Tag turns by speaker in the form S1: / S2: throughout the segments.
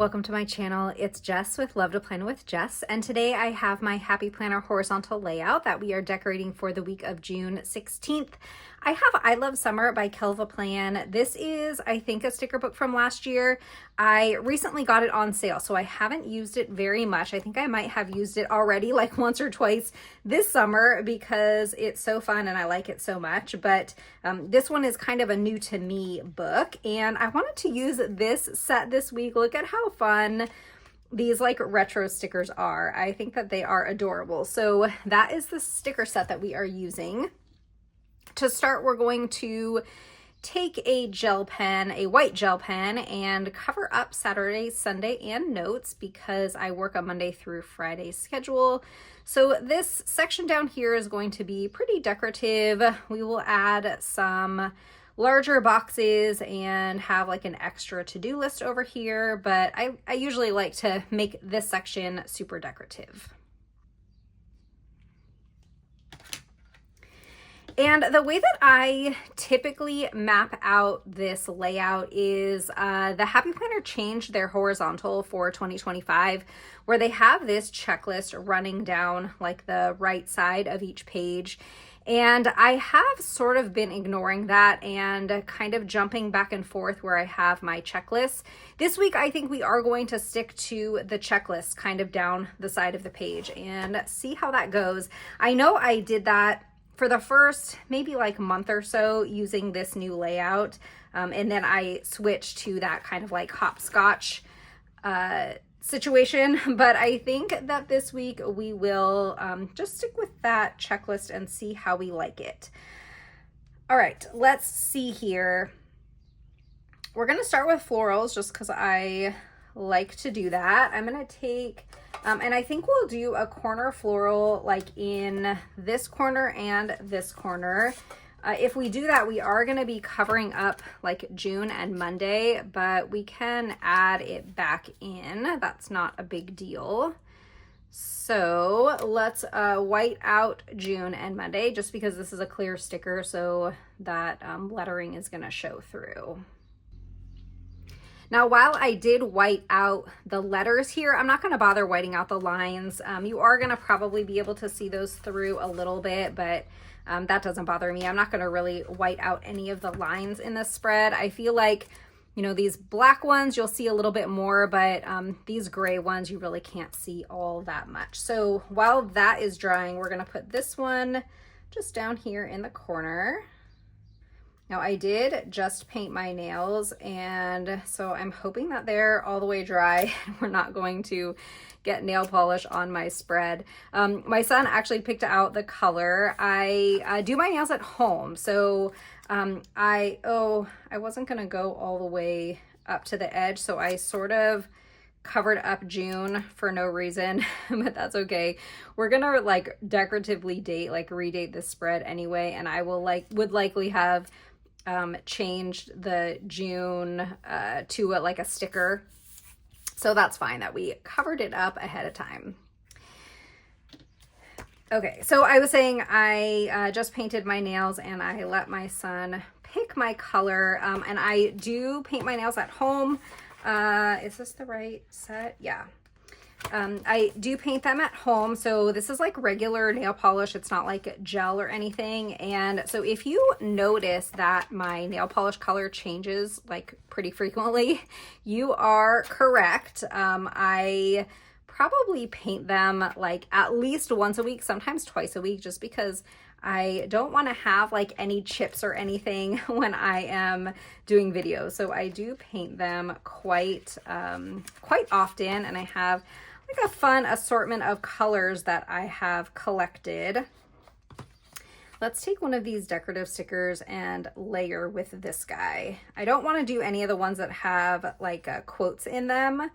S1: welcome to my channel. It's Jess with Love to Plan with Jess, and today I have my Happy Planner horizontal layout that we are decorating for the week of June 16th. I have I Love Summer by Kell Plan. This is, I think, a sticker book from last year. I recently got it on sale, so I haven't used it very much. I think I might have used it already like once or twice this summer because it's so fun and I like it so much. But this one is kind of a new to me book, and I wanted to use this set this week. Look at how fun these like retro stickers are. I think that they are adorable. So that is the sticker set that we are using. To start, we're going to take a gel pen, a white gel pen, and cover up Saturday, Sunday, and notes because I work a Monday through Friday schedule. So this section down here is going to be pretty decorative. We will add some larger boxes and have like an extra to-do list over here, but I usually like to make this section super decorative. And the way that I typically map out this layout is the Happy Planner changed their horizontal for 2025, where they have this checklist running down like the right side of each page. And I have sort of been ignoring that and kind of jumping back and forth where I have my checklist. This week, I think we are going to stick to the checklist kind of down the side of the page and see how that goes. I know I did that for the first maybe like month or so using this new layout. And then I switched to that kind of like hopscotch situation. But I think that this week we will just stick with that checklist and see how we like it. All right, let's see here. We're gonna start with florals just because I like to do that. I'm gonna take and I think we'll do a corner floral like in this corner and this corner. If we do that, we are going to be covering up like June and Monday, but we can add it back in. That's not a big deal. So let's white out June and Monday just because this is a clear sticker, so that lettering is going to show through. Now, while I did white out the letters here, I'm not going to bother whiting out the lines. You are going to probably be able to see those through a little bit, but that doesn't bother me. I'm not going to really white out any of the lines in this spread. I feel like, you know, these black ones, you'll see a little bit more, but these gray ones, you really can't see all that much. So while that is drying, we're going to put this one just down here in the corner. Now I did just paint my nails, and so I'm hoping that they're all the way dry. We're not going to get nail polish on my spread. My son actually picked out the color. I do my nails at home, so I wasn't gonna go all the way up to the edge, so I sort of covered up June for no reason, but that's okay. We're gonna like decoratively redate this spread anyway, and I will would likely have changed the June to like a sticker. So that's fine that we covered it up ahead of time. Okay, so I was saying I just painted my nails and I let my son pick my color, and I do paint my nails at home. Is this the right set? Yeah. I do paint them at home, so this is like regular nail polish. It's not like gel or anything. And so if you notice that my nail polish color changes like pretty frequently, you are correct. I probably paint them like at least once a week, sometimes twice a week, just because I don't want to have like any chips or anything when I am doing videos. So I do paint them quite often, and I have like a fun assortment of colors that I have collected. Let's take one of these decorative stickers and layer with this guy. I don't want to do any of the ones that have like quotes in them,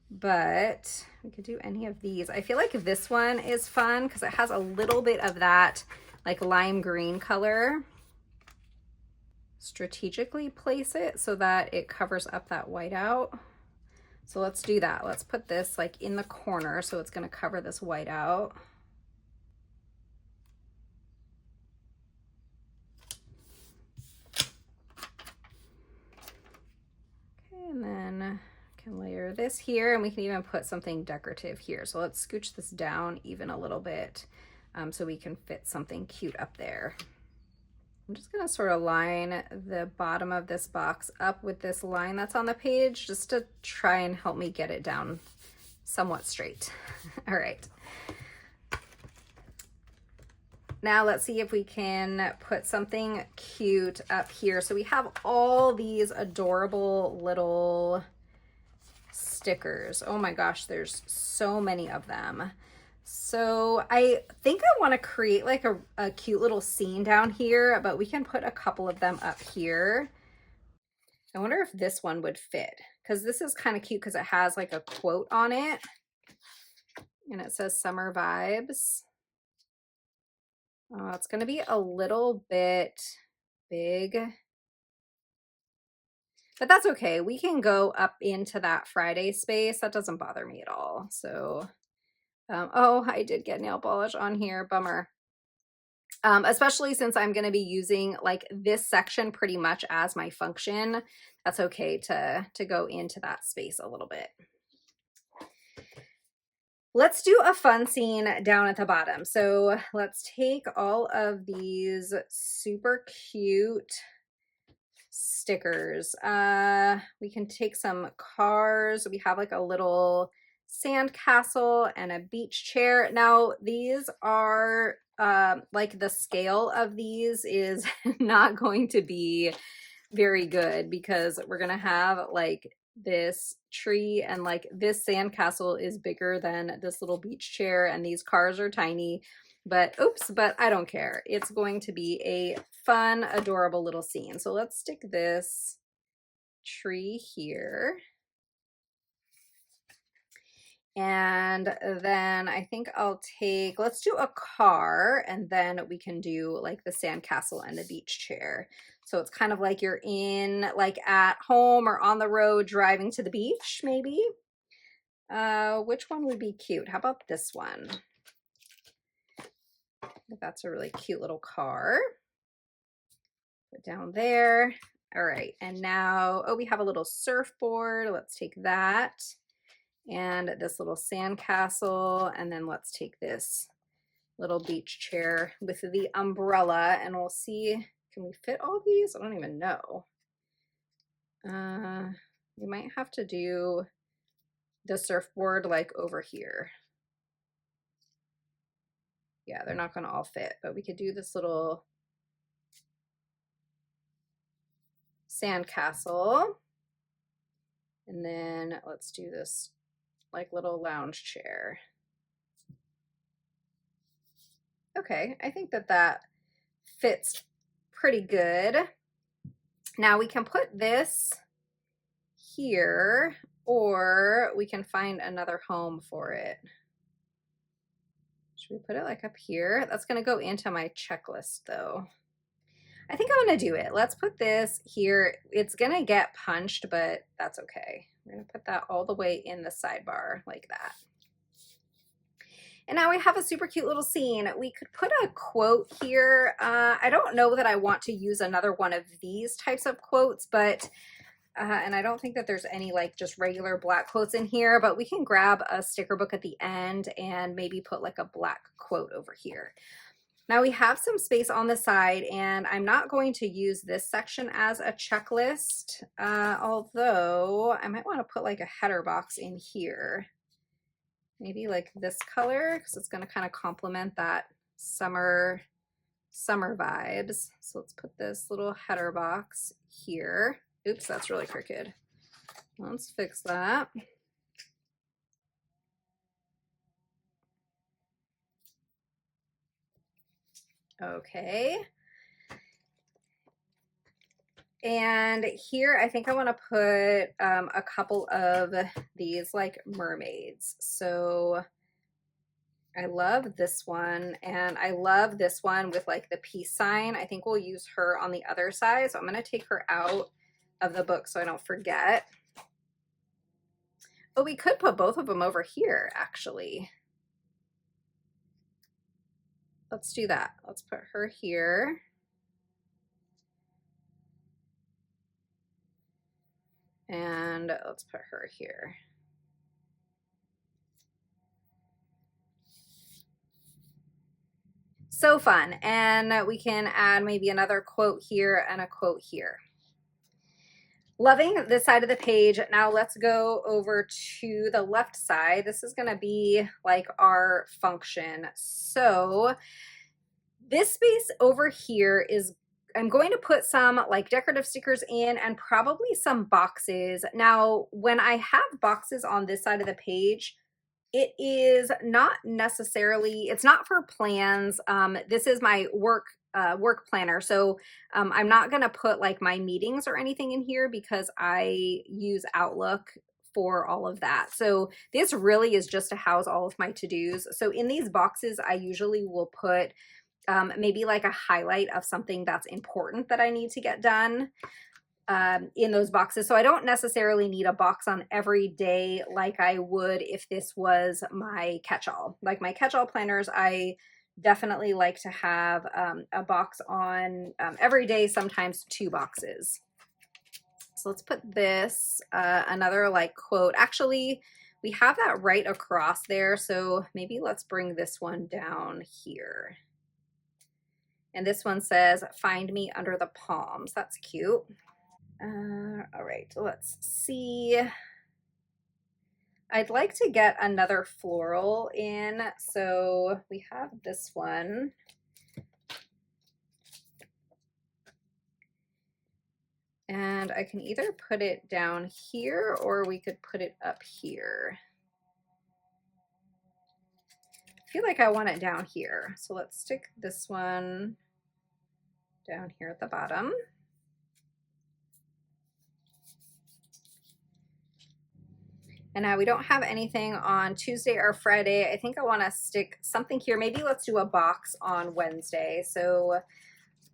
S1: but we could do any of these. I feel like this one is fun because it has a little bit of that like lime green color. Strategically place it so that it covers up that whiteout. So let's do that. Let's put this like in the corner so it's going to cover this white out. Okay, and then I can layer this this here, and we can even put something decorative here. So let's scooch this down even a little bit so we can fit something cute up there. I'm just gonna sort of line the bottom of this box up with this line that's on the page just to try and help me get it down somewhat straight. All right. Now let's see if we can put something cute up here. So we have all these adorable little stickers. Oh my gosh, there's so many of them. So I think I want to create like a cute little scene down here, but we can put a couple of them up here. I wonder if this one would fit, because this is kind of cute because it has like a quote on it and it says summer vibes. It's going to be a little bit big, but that's okay. We can go up into that Friday space. That doesn't bother me at all. So, oh, I did get nail polish on here. Bummer. Especially since I'm going to be using like this section pretty much as my function. That's okay to go into that space a little bit. Let's do a fun scene down at the bottom. So let's take all of these super cute stickers. We can take some cars. We have like a little sand castle and a beach chair. Now these are like the scale of these is not going to be very good because we're gonna have like this tree and like this sandcastle is bigger than this little beach chair and these cars are tiny, but oops, but I don't care. It's going to be a fun, adorable little scene. So let's stick this tree here. And then I think I'll take, let's do a car and then we can do like the sandcastle and the beach chair. So it's kind of like you're in like at home or on the road driving to the beach maybe. Which one would be cute? How about this one? I think that's a really cute little car. Put down there. All right, and now, oh, we have a little surfboard. Let's take that. And this little sandcastle, and then let's take this little beach chair with the umbrella, and we'll see, can we fit all these? I don't even know. We might have to do the surfboard like over here. Yeah, they're not gonna all fit, but we could do this little sandcastle, and then let's do this like little lounge chair. Okay, I think that that fits pretty good. Now we can put this here, or we can find another home for it. Should we put it like up here? That's gonna go into my checklist though. I think I'm gonna do it. Let's put this here. It's gonna get punched, but that's okay. We're gonna put that all the way in the sidebar like that. And now we have a super cute little scene. We could put a quote here. I don't know that I want to use another one of these types of quotes, but, and I don't think that there's any like just regular black quotes in here, but we can grab a sticker book at the end and maybe put like a black quote over here. Now we have some space on the side, and I'm not going to use this section as a checklist, although I might want to put like a header box in here. Maybe like this color, because it's going to kind of complement that summer vibes. So let's put this little header box here. Oops, that's really crooked. Let's fix that. Okay. And here I think I want to put a couple of these like mermaids. So I love this one, and I love this one with like the peace sign. I think we'll use her on the other side. So I'm going to take her out of the book so I don't forget. But we could put both of them over here actually. Let's do that. Let's put her here. And let's put her here. So fun. And we can add maybe another quote here and a quote here. Loving this side of the page. Now let's go over to the left side. This is going to be like our function. So this space over here is, I'm going to put some like decorative stickers in and probably some boxes. Now, when I have boxes on this side of the page, it is not necessarily, it's not for plans. This is my work planner. So I'm not going to put like my meetings or anything in here because I use Outlook for all of that. So this really is just to house all of my to-dos. So in these boxes, I usually will put maybe like a highlight of something that's important that I need to get done in those boxes. So I don't necessarily need a box on every day like I would if this was my catch-all. Like my catch-all planners, I definitely like to have a box on every day, sometimes 2 boxes. So let's put this, another like quote. Actually, we have that right across there. So maybe let's bring this one down here. And this one says, "Find me under the palms." That's cute. All right, let's see. I'd like to get another floral in. So we have this one. And I can either put it down here or we could put it up here. I feel like I want it down here. So let's stick this one down here at the bottom. And now we don't have anything on Tuesday or Friday. I think I want to stick something here. Maybe let's do a box on Wednesday. So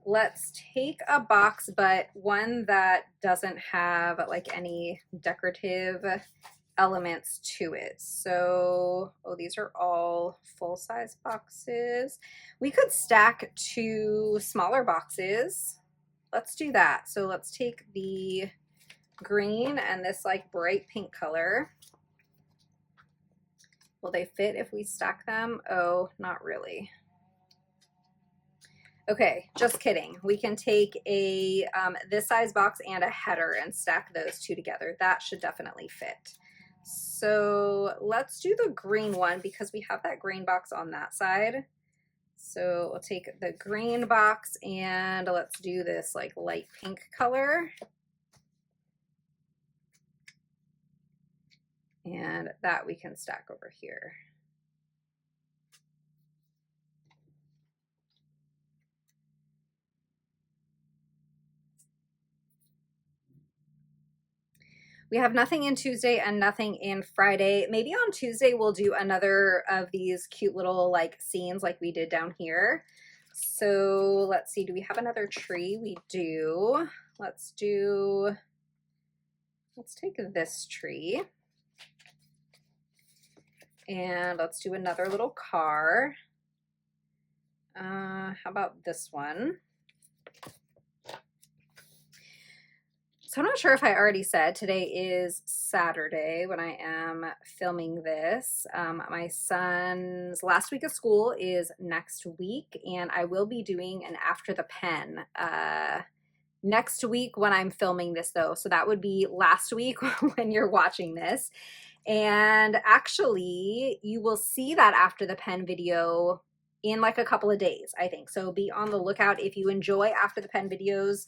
S1: let's take a box, but one that doesn't have like any decorative elements to it. So, oh, these are all full-size boxes. We could stack 2 smaller boxes. Let's do that. So let's take the green and this like bright pink color. Will they fit if we stack them? Oh, not really. Okay, just kidding. We can take a this size box and a header and stack those 2 together. That should definitely fit. So let's do the green one because we have that green box on that side. So we'll take the green box and let's do this like light pink color. And that we can stack over here. We have nothing in Tuesday and nothing in Friday. Maybe on Tuesday we'll do another of these cute little like scenes like we did down here. So let's see, do we have another tree? We do. Let's take this tree. And let's do another little car. How about this one? So I'm not sure if I already said today is Saturday when I am filming this. My son's last week of school is next week, and I will be doing an After the Pen next week when I'm filming this though. So that would be last week when you're watching this. And actually, you will see that After the Pen video in like a couple of days, I think. So be on the lookout. If you enjoy After the Pen videos,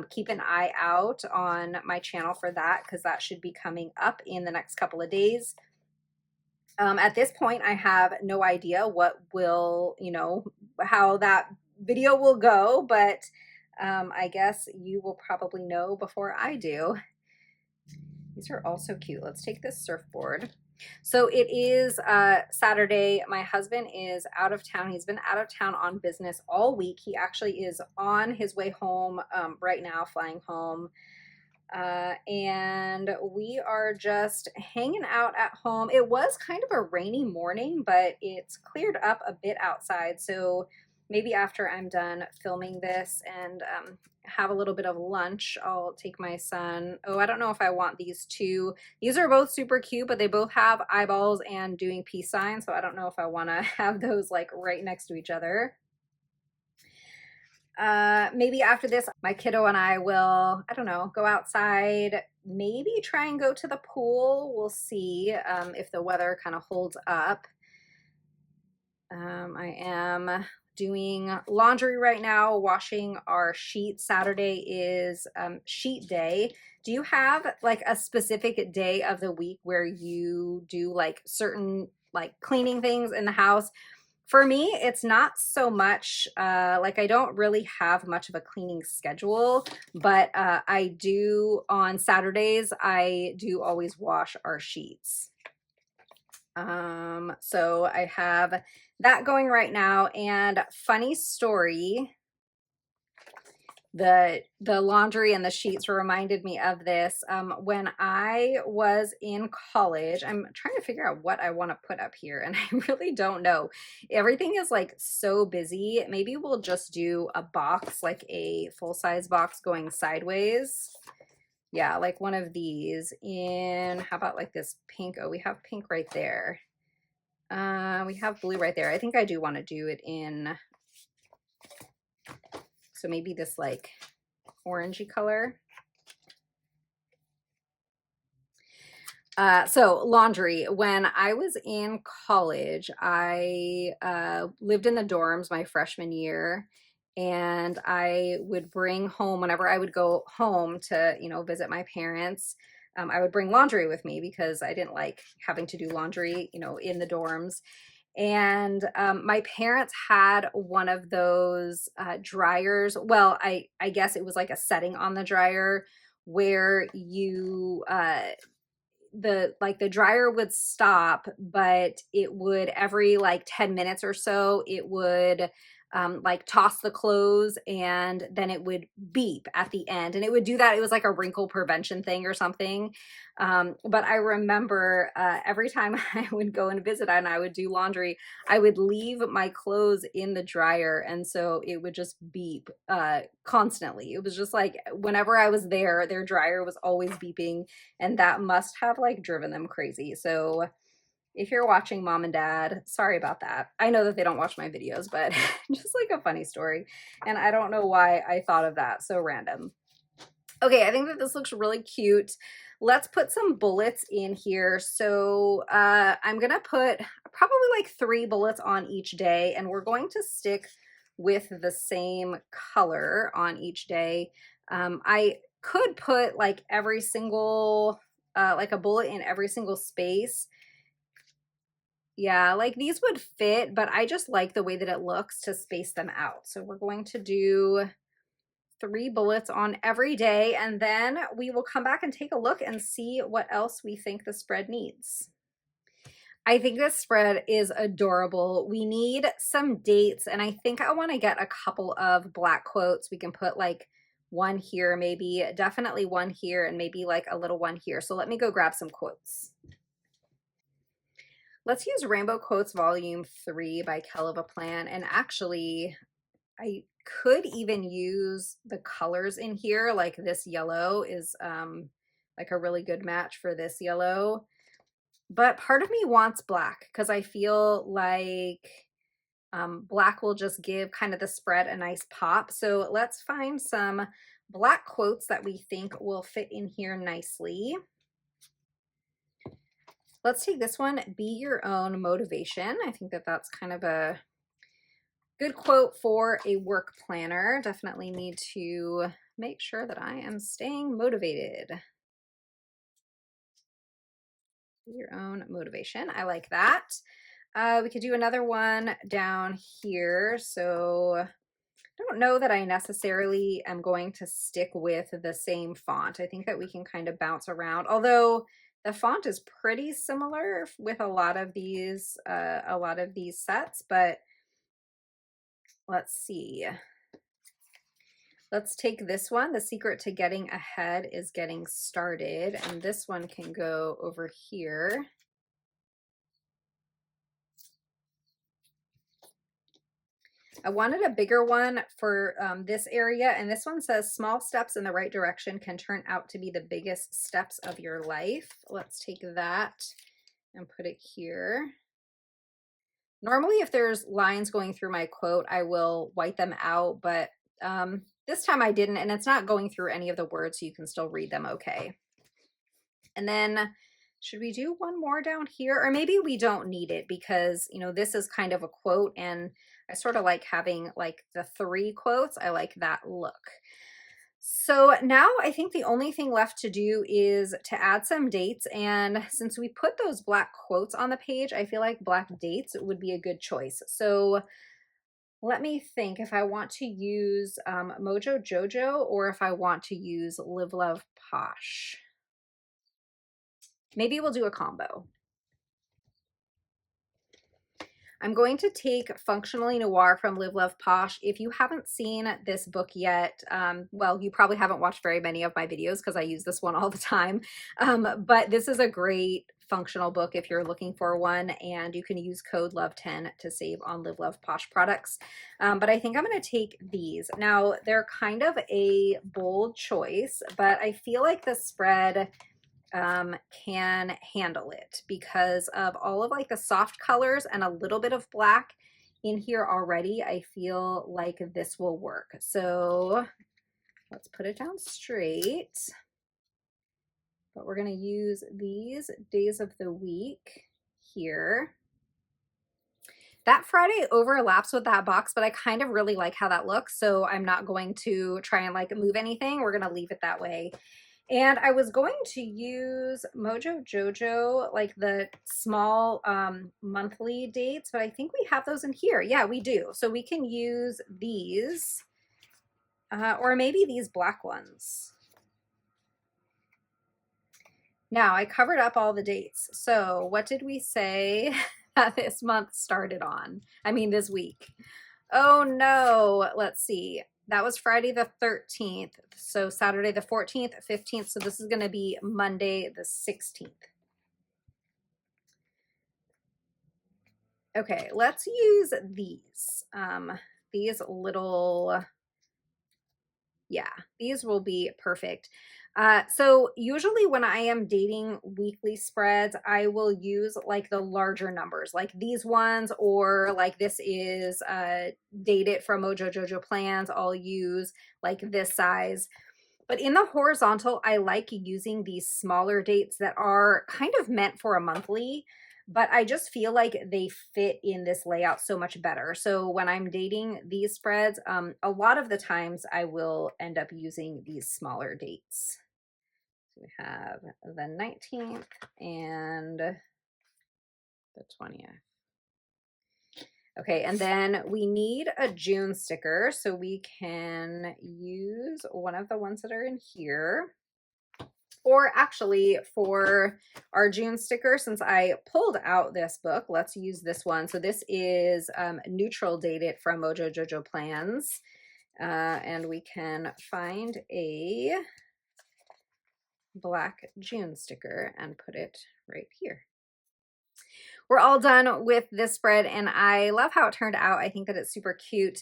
S1: keep an eye out on my channel for that because that should be coming up in the next couple of days. At this point, I have no idea what will, how that video will go, but I guess you will probably know before I do. These are also cute. Let's take this surfboard. So it is Saturday. My husband is out of town. He's been out of town on business all week. He actually is on his way home right now, flying home. And we are just hanging out at home. It was kind of a rainy morning, but it's cleared up a bit outside. So maybe after I'm done filming this and have a little bit of lunch, I'll take my son. Oh, I don't know if I want these 2. These are both super cute, but they both have eyeballs and doing peace signs. So I don't know if I want to have those like right next to each other. Maybe after this, my kiddo and I will, I don't know, go outside, maybe try and go to the pool. We'll see if the weather kind of holds up. I am doing laundry right now, washing our sheets. Saturday is sheet day. Do you have like a specific day of the week where you do like certain like cleaning things in the house? For me, it's not so much like I don't really have much of a cleaning schedule, but I do on Saturdays, I do always wash our sheets. So I have that going right now. And funny story, the laundry and the sheets reminded me of this. When I was in college, I'm trying to figure out what I want to put up here, and I really don't know. Everything is like so busy. Maybe we'll just do a box, like a full-size box going sideways. Yeah, like one of these in, how about like this pink? Oh, we have pink right there. We have blue right there. I think I do want to do it in, so maybe this like orangey color. So laundry. When I was in college, I lived in the dorms my freshman year, and I would bring home, whenever I would go home to, you know, visit my parents, I would bring laundry with me because I didn't like having to do laundry, you know, in the dorms. And my parents had one of those dryers. Well, I guess it was like a setting on the dryer where you the dryer would stop, but it would every like 10 minutes or so, it would like toss the clothes, and then it would beep at the end, and it would do that. It was like a wrinkle prevention thing or something. But I remember every time I would go and visit and I would do laundry, I would leave my clothes in the dryer, and so it would just beep constantly. It was just like whenever I was there, their dryer was always beeping, and that must have like driven them crazy. So if you're watching, mom and dad, sorry about that. I know that they don't watch my videos, but just like a funny story. And I don't know why I thought of that. So random. Okay, I think that this looks really cute. Let's put some bullets in here. So I'm gonna put probably like 3 bullets on each day, and we're going to stick with the same color on each day. I could put like every single, like a bullet in every single space. Yeah, like these would fit, but I just like the way that it looks to space them out. So we're going to do 3 bullets on every day, and then we will come back and take a look and see what else we think the spread needs. I think this spread is adorable. We need some dates, and I think I want to get a couple of black quotes. We can put like one here, maybe, definitely one here, and maybe like a little one here. So let me go grab some quotes. Let's use Rainbow Quotes Volume 3 by Kell of a Plan. And actually, I could even use the colors in here. Like this yellow is like a really good match for this yellow. But part of me wants black because I feel like black will just give kind of the spread a nice pop. So let's find some black quotes that we think will fit in here nicely. Let's take this one, be your own motivation. I think that that's kind of a good quote for a work planner. Definitely need to make sure that I am staying motivated. Be your own motivation. I like that. We could do another one down here. So I don't know that I necessarily am going to stick with the same font. I think that we can kind of bounce around, although the font is pretty similar with a lot of these sets, but let's see. Let's take this one. The secret to getting ahead is getting started, and this one can go over here. I wanted a bigger one for this area, and this one says small steps in the right direction can turn out to be the biggest steps of your life. Let's take that and put it here. Normally, if there's lines going through my quote, I will white them out, but This time I didn't, and it's not going through any of the words, so you can still read them okay. And then should we do one more down here? Or maybe we don't need it because, you know, this is kind of a quote and I sort of like having like the 3 quotes. I like that look. So now I think the only thing left to do is to add some dates. And since we put those black quotes on the page, I feel like black dates would be a good choice. So let me think if I want to use Mojo Jojo or if I want to use Live Love Posh. Maybe we'll do a combo. I'm going to take Functionally Noir from Live Love Posh. If you haven't seen this book yet, well, you probably haven't watched very many of my videos because I use this one all the time. But this is a great functional book if you're looking for one, and you can use code LOVE10 to save on Live Love Posh products. But I think I'm going to take these. Now, they're kind of a bold choice, but I feel like the spread can handle it because of all of like the soft colors and a little bit of black in here already. I feel like this will work. So let's put it down straight. But we're going to use these days of the week here. That Friday overlaps with that box, but I kind of really like how that looks. So I'm not going to try and like move anything. We're going to leave it that way. And I was going to use Mojo Jojo, like the small monthly dates, but I think we have those in here. Yeah, we do. So we can use these or maybe these black ones. Now I covered up all the dates. So what did we say that this month started on? I mean, this week. Oh no, let's see. That was Friday the 13th. So Saturday the 14th, 15th. So this is going to be Monday the 16th. Okay, let's use these. These little, yeah, these will be perfect. So usually when I am dating weekly spreads, I will use like the larger numbers, like these ones, or like this is dated from Mojo Jojo Plans. I'll use like this size. But in the horizontal, I like using these smaller dates that are kind of meant for a monthly, but I just feel like they fit in this layout so much better. So when I'm dating these spreads, a lot of the times I will end up using these smaller dates. So we have the 19th and the 20th. Okay, and then we need a June sticker, so we can use one of the ones that are in here. Or actually, for our June sticker, since I pulled out this book, let's use this one. So this is neutral dated from Mojo Jojo Plans. And we can find a black June sticker and put it right here. We're all done with this spread and I love how it turned out. I think that it's super cute.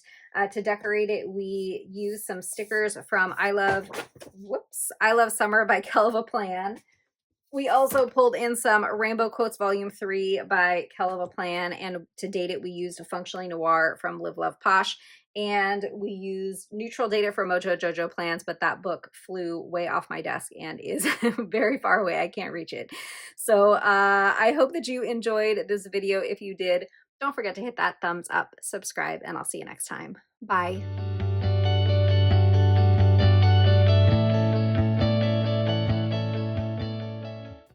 S1: To decorate it, we use some stickers from I Love Summer by Kell of a Plan. We also pulled in some Rainbow Quotes Volume 3 by Kell of a Plan, and to date it, we used Functionally Noir from Live Love Posh, and we used Neutral Data for Mojo Jojo Plans, but that book flew way off my desk and is very far away. I can't reach it. So I hope that you enjoyed this video. If you did, don't forget to hit that thumbs up, subscribe, and I'll see you next time. Bye.